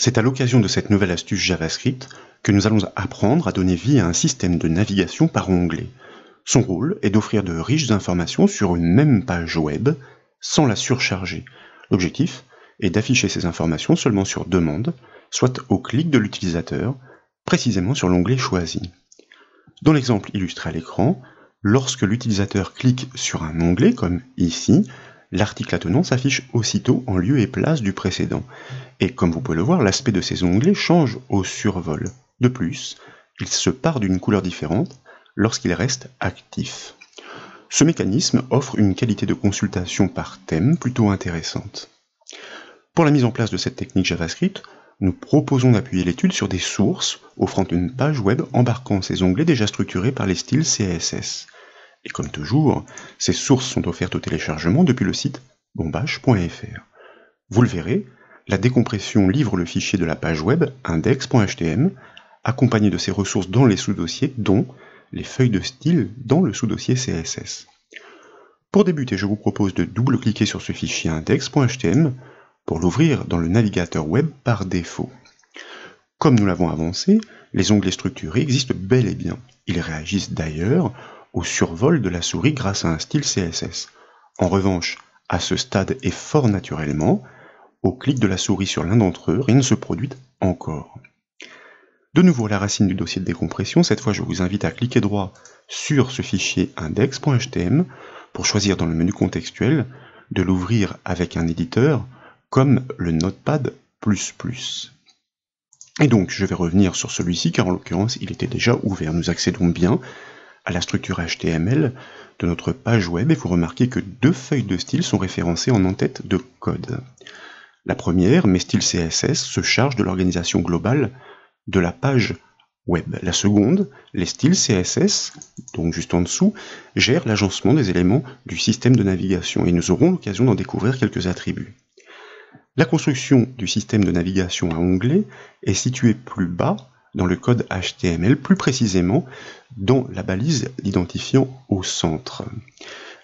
C'est à l'occasion de cette nouvelle astuce JavaScript que nous allons apprendre à donner vie à un système de navigation par onglet. Son rôle est d'offrir de riches informations sur une même page web sans la surcharger. L'objectif est d'afficher ces informations seulement sur demande, soit au clic de l'utilisateur, précisément sur l'onglet choisi. Dans l'exemple illustré à l'écran, lorsque l'utilisateur clique sur un onglet, comme ici, l'article attenant s'affiche aussitôt en lieu et place du précédent. Et comme vous pouvez le voir, l'aspect de ces onglets change au survol. De plus, il se part d'une couleur différente lorsqu'il reste actif. Ce mécanisme offre une qualité de consultation par thème plutôt intéressante. Pour la mise en place de cette technique JavaScript, nous proposons d'appuyer l'étude sur des sources offrant une page web embarquant ces onglets déjà structurés par les styles CSS. Et comme toujours, ces sources sont offertes au téléchargement depuis le site bombache.fr. Vous le verrez, la décompression livre le fichier de la page web index.htm, accompagné de ses ressources dans les sous-dossiers, dont les feuilles de style dans le sous-dossier CSS. Pour débuter, je vous propose de double-cliquer sur ce fichier index.htm pour l'ouvrir dans le navigateur web par défaut. Comme nous l'avons avancé, les onglets structurés existent bel et bien. Ils réagissent d'ailleurs au survol de la souris grâce à un style CSS. En revanche, à ce stade et fort naturellement, au clic de la souris sur l'un d'entre eux, rien ne se produit encore. De nouveau à la racine du dossier de décompression, cette fois je vous invite à cliquer droit sur ce fichier index.htm pour choisir dans le menu contextuel de l'ouvrir avec un éditeur comme le Notepad++. Et donc je vais revenir sur celui-ci car en l'occurrence il était déjà ouvert. Nous accédons bien à la structure HTML de notre page web et vous remarquez que deux feuilles de style sont référencées en en-tête de code. La première, mes styles CSS, se charge de l'organisation globale de la page web. La seconde, les styles CSS, donc juste en dessous, gèrent l'agencement des éléments du système de navigation et nous aurons l'occasion d'en découvrir quelques attributs. La construction du système de navigation à onglets est située plus bas dans le code HTML, plus précisément dans la balise l'identifiant au centre.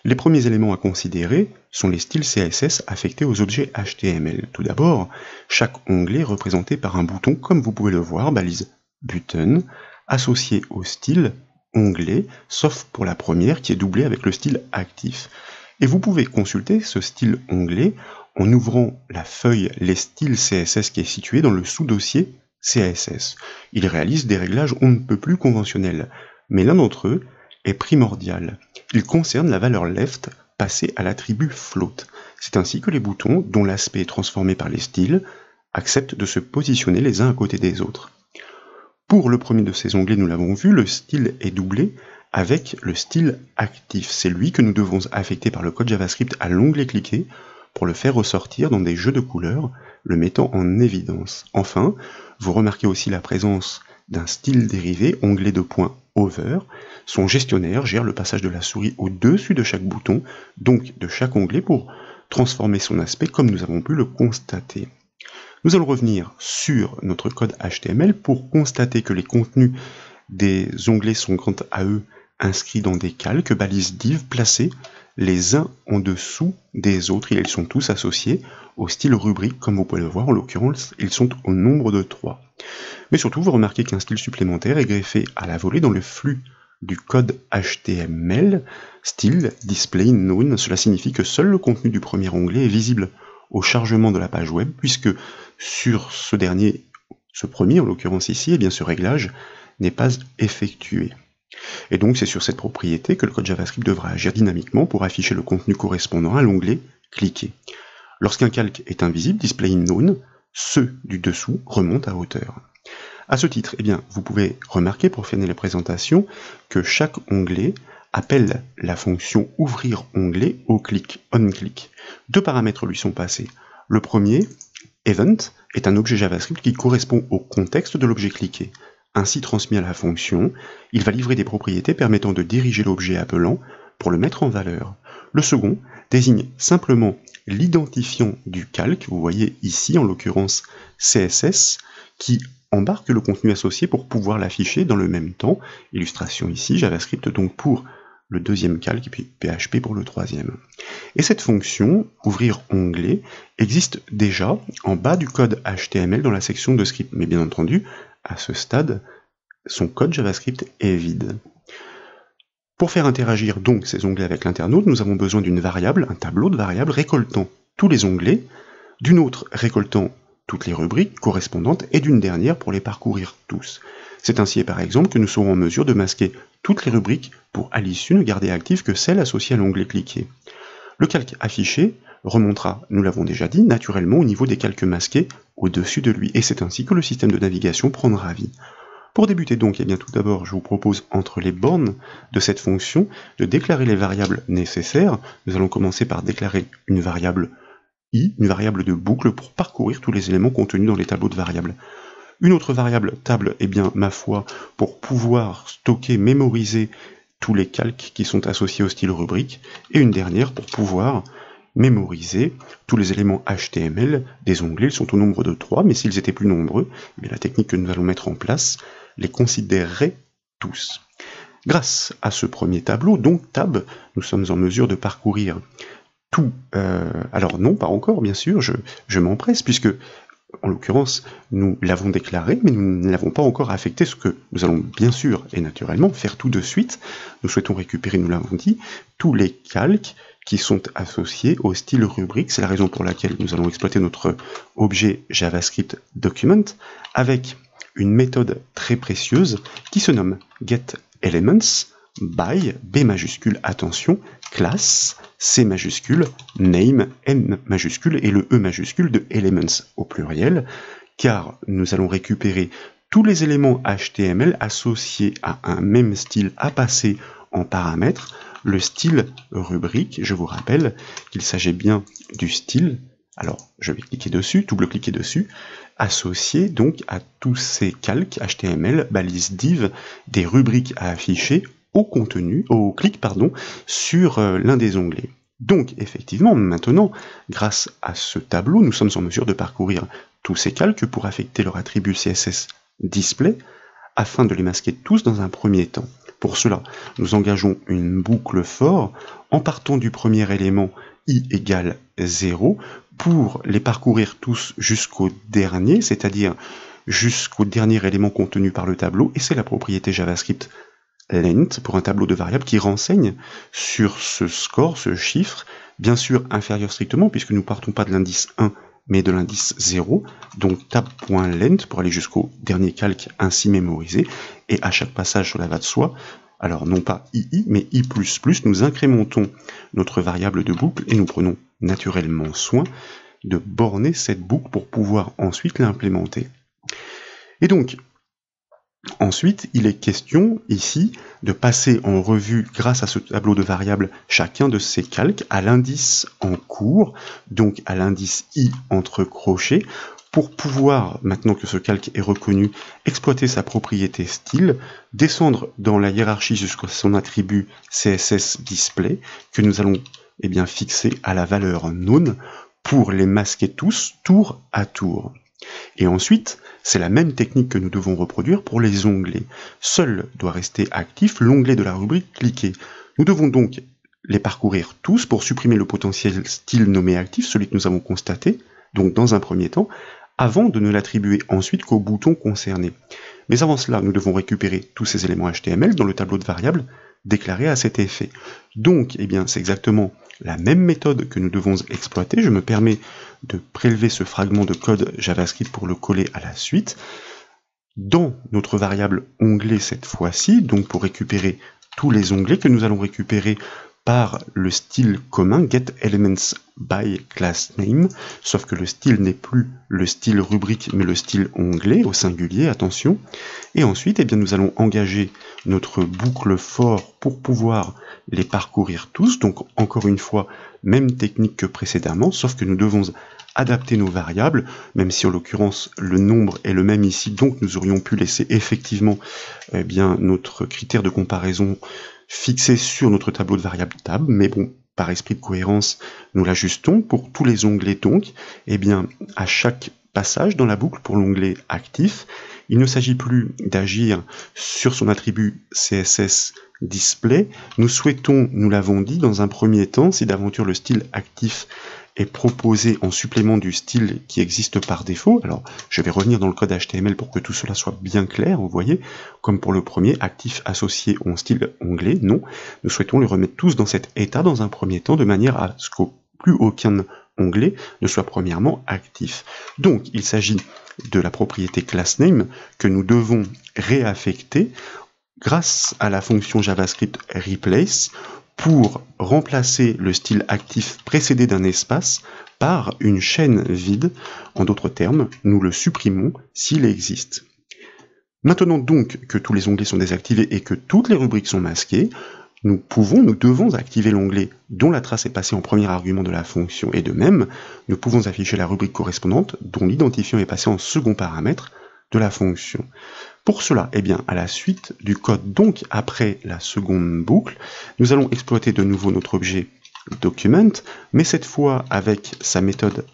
Les premiers éléments à considérer sont les styles CSS affectés aux objets HTML. Tout d'abord, chaque onglet est représenté par un bouton, comme vous pouvez le voir, balise button, associé au style onglet, sauf pour la première qui est doublée avec le style actif. Et vous pouvez consulter ce style onglet en ouvrant la feuille les styles CSS qui est située dans le sous-dossier CSS. Il réalise des réglages on ne peut plus conventionnels, mais l'un d'entre eux est primordial. Il concerne la valeur left passée à l'attribut float. C'est ainsi que les boutons, dont l'aspect est transformé par les styles, acceptent de se positionner les uns à côté des autres. Pour le premier de ces onglets, nous l'avons vu, le style est doublé avec le style actif. C'est lui que nous devons affecter par le code JavaScript à l'onglet cliqué pour le faire ressortir dans des jeux de couleurs, le mettant en évidence. Enfin, vous remarquez aussi la présence d'un style dérivé, onglet de point over. Son gestionnaire gère le passage de la souris au-dessus de chaque bouton, donc de chaque onglet, pour transformer son aspect comme nous avons pu le constater. Nous allons revenir sur notre code HTML pour constater que les contenus des onglets sont quant à eux inscrits dans des calques, balises div placées les uns en dessous des autres. Ils sont tous associés au style rubrique, comme vous pouvez le voir, en l'occurrence, ils sont au nombre de 3. Mais surtout, vous remarquez qu'un style supplémentaire est greffé à la volée dans le flux du code HTML, style display known. Cela signifie que seul le contenu du premier onglet est visible au chargement de la page web, puisque sur ce premier en l'occurrence ici, eh bien ce réglage n'est pas effectué. Et donc c'est sur cette propriété que le code JavaScript devra agir dynamiquement pour afficher le contenu correspondant à l'onglet cliqué. Lorsqu'un calque est invisible, display known, ceux du dessous remontent à hauteur. À ce titre, eh bien, vous pouvez remarquer pour finir la présentation que chaque onglet appelle la fonction ouvrir onglet au clic, on-click. Deux paramètres lui sont passés. Le premier, event, est un objet JavaScript qui correspond au contexte de l'objet cliqué. Ainsi transmis à la fonction, il va livrer des propriétés permettant de diriger l'objet appelant pour le mettre en valeur. Le second désigne simplement l'identifiant du calque, vous voyez ici en l'occurrence CSS, qui embarque le contenu associé pour pouvoir l'afficher dans le même temps. Illustration ici, JavaScript donc pour le deuxième calque, et puis PHP pour le troisième. Et cette fonction, ouvrir onglet, existe déjà en bas du code HTML dans la section de script. Mais bien entendu, à ce stade, son code JavaScript est vide. Pour faire interagir donc ces onglets avec l'internaute, nous avons besoin d'une variable, un tableau de variables récoltant tous les onglets, d'une autre récoltant toutes les rubriques correspondantes et d'une dernière pour les parcourir tous. C'est ainsi par exemple que nous serons en mesure de masquer toutes les rubriques pour à l'issue ne garder actives que celles associées à l'onglet cliqué. Le calque affiché remontera, nous l'avons déjà dit, naturellement au niveau des calques masqués au-dessus de lui, et c'est ainsi que le système de navigation prendra vie. Pour débuter donc, tout d'abord, je vous propose, entre les bornes de cette fonction, de déclarer les variables nécessaires. Nous allons commencer par déclarer une variable i, une variable de boucle, pour parcourir tous les éléments contenus dans les tableaux de variables. Une autre variable table, ma foi, pour pouvoir stocker, mémoriser tous les calques qui sont associés au style rubrique, et une dernière pour pouvoir mémoriser tous les éléments HTML des onglets. Ils sont au nombre de 3, mais s'ils étaient plus nombreux, la technique que nous allons mettre en place les considérerait tous. Grâce à ce premier tableau, donc tab, nous sommes en mesure de parcourir tout. Alors non, pas encore, bien sûr, je m'empresse, puisque, en l'occurrence, nous l'avons déclaré, mais nous ne l'avons pas encore affecté, ce que nous allons bien sûr et naturellement faire tout de suite. Nous souhaitons récupérer, nous l'avons dit, tous les calques qui sont associés au style rubrique. C'est la raison pour laquelle nous allons exploiter notre objet JavaScript Document avec une méthode très précieuse qui se nomme getElements by B majuscule, attention, class, C majuscule, name, N majuscule et le E majuscule de elements au pluriel, car nous allons récupérer tous les éléments HTML associés à un même style à passer en paramètres, le style rubrique. Je vous rappelle qu'il s'agit bien du style, alors je vais cliquer dessus, double-cliquer dessus, associé donc à tous ces calques HTML, balises div, des rubriques à afficher au clic sur l'un des onglets. Donc effectivement, maintenant, grâce à ce tableau, nous sommes en mesure de parcourir tous ces calques pour affecter leur attribut CSS display, afin de les masquer tous dans un premier temps. Pour cela, nous engageons une boucle for en partant du premier élément i égale 0 pour les parcourir tous jusqu'au dernier, c'est-à-dire jusqu'au dernier élément contenu par le tableau, et c'est la propriété JavaScript length pour un tableau de variables qui renseigne sur ce score, ce chiffre, bien sûr inférieur strictement puisque nous partons pas de l'indice 1 mais de l'indice 0, donc tab.length pour aller jusqu'au dernier calque ainsi mémorisé, et à chaque passage cela va de soi, alors non pas ii mais i++, nous incrémentons notre variable de boucle et nous prenons naturellement soin de borner cette boucle pour pouvoir ensuite l'implémenter. Et donc, ensuite, il est question, ici, de passer en revue, grâce à ce tableau de variables, chacun de ces calques à l'indice en cours, donc à l'indice i entre crochets, pour pouvoir, maintenant que ce calque est reconnu, exploiter sa propriété style, descendre dans la hiérarchie jusqu'à son attribut CSS display, que nous allons fixer à la valeur none, pour les masquer tous, tour à tour. Et ensuite, c'est la même technique que nous devons reproduire pour les onglets. Seul doit rester actif l'onglet de la rubrique cliquer. Nous devons donc les parcourir tous pour supprimer le potentiel style nommé actif, celui que nous avons constaté, donc dans un premier temps, avant de ne l'attribuer ensuite qu'au bouton concerné. Mais avant cela, nous devons récupérer tous ces éléments HTML dans le tableau de variables déclaré à cet effet. Donc, c'est exactement la même méthode que nous devons exploiter. Je me permets de prélever ce fragment de code JavaScript pour le coller à la suite. Dans notre variable onglet cette fois-ci, donc pour récupérer tous les onglets que nous allons récupérer par le style commun getElements by class name, sauf que le style n'est plus le style rubrique mais le style onglet au singulier, attention. Et ensuite, nous allons engager notre boucle for pour pouvoir les parcourir tous. Donc encore une fois, même technique que précédemment, sauf que nous devons adapter nos variables, même si en l'occurrence le nombre est le même ici, donc nous aurions pu laisser effectivement notre critère de comparaison fixé sur notre tableau de variables tab, mais bon, par esprit de cohérence, nous l'ajustons pour tous les onglets donc, à chaque passage dans la boucle pour l'onglet actif, il ne s'agit plus d'agir sur son attribut CSS display, nous souhaitons, nous l'avons dit, dans un premier temps, si d'aventure le style actif est proposé en supplément du style qui existe par défaut. Alors, je vais revenir dans le code HTML pour que tout cela soit bien clair, vous voyez, comme pour le premier, actif associé au style onglet, non. Nous souhaitons les remettre tous dans cet état dans un premier temps, de manière à ce que plus aucun onglet ne soit premièrement actif. Donc, il s'agit de la propriété className que nous devons réaffecter grâce à la fonction JavaScript replace pour remplacer le style actif précédé d'un espace par une chaîne vide. En d'autres termes, nous le supprimons s'il existe. Maintenant donc que tous les onglets sont désactivés et que toutes les rubriques sont masquées, nous devons activer l'onglet dont la trace est passée en premier argument de la fonction, et de même, nous pouvons afficher la rubrique correspondante dont l'identifiant est passé en second paramètre de la fonction. Pour cela, eh bien, à la suite du code, donc après la seconde boucle, nous allons exploiter de nouveau notre objet document, mais cette fois avec sa méthode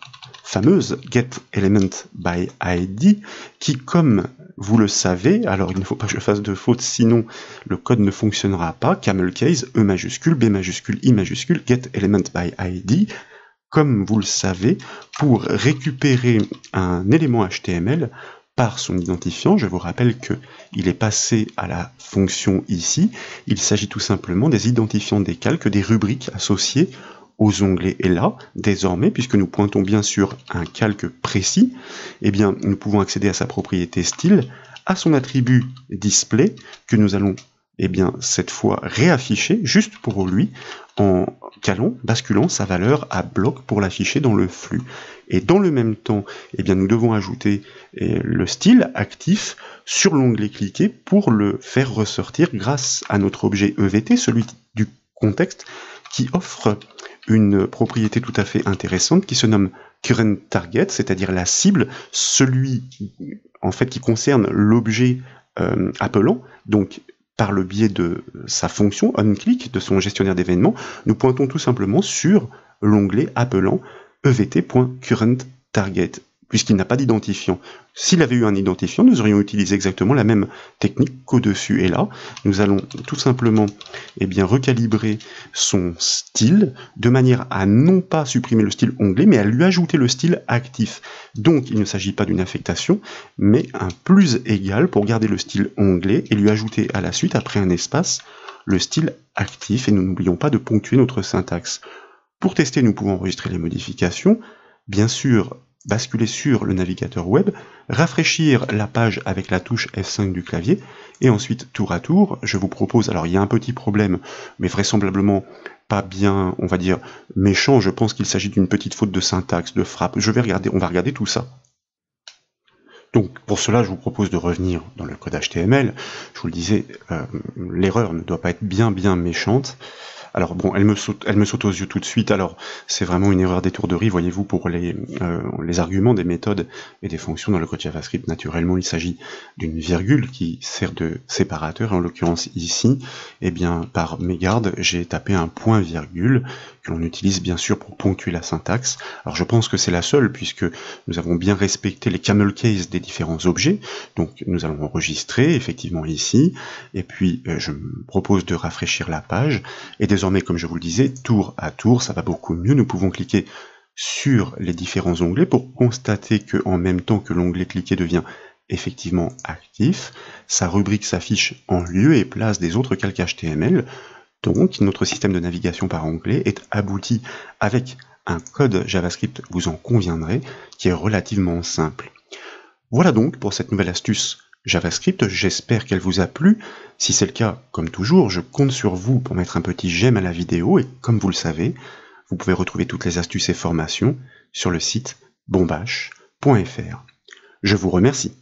fameuse getElementById, qui, comme vous le savez, alors il ne faut pas que je fasse de faute, sinon le code ne fonctionnera pas, camel case, E majuscule, B majuscule, I majuscule, getElementById, comme vous le savez, pour récupérer un élément HTML par son identifiant. Je vous rappelle qu'il est passé à la fonction ici. Il s'agit tout simplement des identifiants des calques, des rubriques associées aux onglets. Et là, désormais, puisque nous pointons bien sur un calque précis, eh bien, nous pouvons accéder à sa propriété style, à son attribut display, que nous allons, eh bien, cette fois réafficher, juste pour lui, en basculant sa valeur à bloc pour l'afficher dans le flux. Et dans le même temps, eh bien, nous devons ajouter le style actif sur l'onglet cliqué pour le faire ressortir grâce à notre objet EVT, celui du contexte, qui offre une propriété tout à fait intéressante qui se nomme current target, c'est-à-dire la cible, celui en fait qui concerne l'objet appelant, donc par le biais de sa fonction onClick, de son gestionnaire d'événements, nous pointons tout simplement sur l'onglet appelant evt.currentTarget, puisqu'il n'a pas d'identifiant. S'il avait eu un identifiant, nous aurions utilisé exactement la même technique qu'au-dessus. Et là, nous allons tout simplement recalibrer son style de manière à non pas supprimer le style onglet, mais à lui ajouter le style actif. Donc, il ne s'agit pas d'une affectation, mais un plus égal pour garder le style onglet et lui ajouter à la suite, après un espace, le style actif. Et nous n'oublions pas de ponctuer notre syntaxe. Pour tester, nous pouvons enregistrer les modifications, bien sûr basculer sur le navigateur web, rafraîchir la page avec la touche F5 du clavier, et ensuite, tour à tour, je vous propose, alors il y a un petit problème, mais vraisemblablement pas bien, on va dire, méchant, je pense qu'il s'agit d'une petite faute de syntaxe, de frappe, on va regarder tout ça. Donc pour cela, je vous propose de revenir dans le code HTML. Je vous le disais, l'erreur ne doit pas être bien méchante. Alors bon, elle me saute aux yeux tout de suite. Alors c'est vraiment une erreur d'étourderie, voyez-vous, pour les arguments des méthodes et des fonctions dans le code JavaScript. Naturellement, il s'agit d'une virgule qui sert de séparateur. En l'occurrence ici, eh bien par mégarde, j'ai tapé un point virgule que l'on utilise bien sûr pour ponctuer la syntaxe. Alors je pense que c'est la seule, puisque nous avons bien respecté les camel case des différents objets. Donc nous allons enregistrer effectivement ici, et puis je me propose de rafraîchir la page, et désormais, comme je vous le disais, tour à tour, ça va beaucoup mieux. Nous pouvons cliquer sur les différents onglets pour constater que, en même temps que l'onglet cliqué devient effectivement actif, sa rubrique s'affiche en lieu et place des autres calques HTML. Donc, notre système de navigation par onglet est abouti avec un code JavaScript, vous en conviendrez, qui est relativement simple. Voilà donc pour cette nouvelle astuce JavaScript, j'espère qu'elle vous a plu. Si c'est le cas, comme toujours, je compte sur vous pour mettre un petit j'aime à la vidéo, et comme vous le savez, vous pouvez retrouver toutes les astuces et formations sur le site bombash.fr. Je vous remercie.